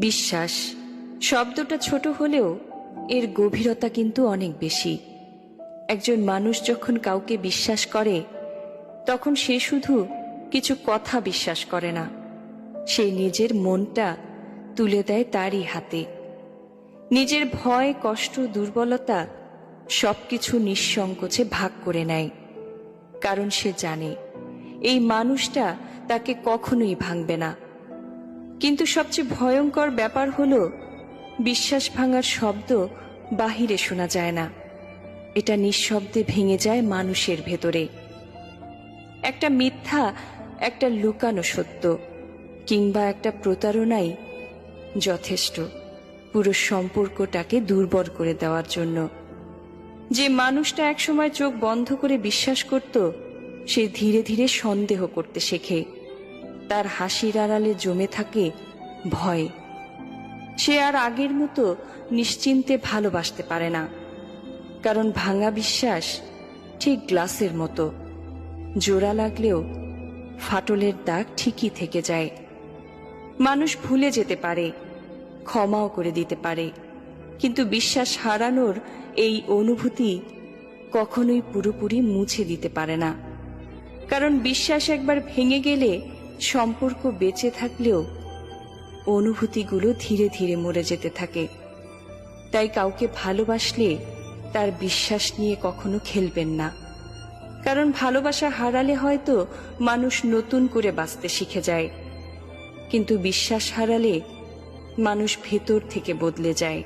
বিশ্বাস শব্দটা ছোট হলেও এর গভীরতা কিন্তু অনেক বেশি। একজন মানুষ যখন কাউকে বিশ্বাস করে তখন সে শুধু কিছু কথা বিশ্বাস করে না, সে নিজের মনটা তুলে দেয় তারই হাতে। নিজের ভয়, কষ্ট, দুর্বলতা সবকিছু নিঃসংকোচে ভাগ করে নেয়, কারণ সে জানে এই মানুষটা তাকে কখনোই ভাঙবে না। কিন্তু সবচেয়ে ভয়ঙ্কর ব্যাপার হলো বিশ্বাস ভাঙার শব্দ বাহিরে শোনা যায় না, এটা নিঃশব্দে ভেঙে যায় মানুষের ভেতরে। একটা মিথ্যা, একটা লুকানো সত্য কিংবা একটা প্রতারণাই যথেষ্ট পুরো সম্পর্কটাকে দুর্বল করে দেওয়ার জন্য। যে মানুষটা একসময় চোখ বন্ধ করে বিশ্বাস করত, সে ধীরে ধীরে সন্দেহ করতে শেখে। তার হাসির আড়ালে জমে থাকে ভয়। সে আর আগের মতো নিশ্চিন্তে ভালোবাসতে পারে না, কারণ ভাঙা বিশ্বাস ঠিক গ্লাসের মতো, জোড়া লাগলেও ফাটলের দাগ ঠিকই থেকে যায়। মানুষ ভুলে যেতে পারে, ক্ষমাও করে দিতে পারে, কিন্তু বিশ্বাস হারানোর এই অনুভূতি কখনোই পুরোপুরি মুছে দিতে পারে না। কারণ বিশ্বাস একবার ভেঙে গেলে সম্পর্ক বেঁচে থাকলেও অনুভূতিগুলো ধীরে ধীরে মরে যেতে থাকে। তাই কাউকে ভালোবাসলে তার বিশ্বাস নিয়ে কখনো খেলবেন না, কারণ ভালোবাসা হারালে হয়তো মানুষ নতুন করে বাঁচতে শিখে যায়, কিন্তু বিশ্বাস হারালে মানুষ ভেতর থেকে বদলে যায়।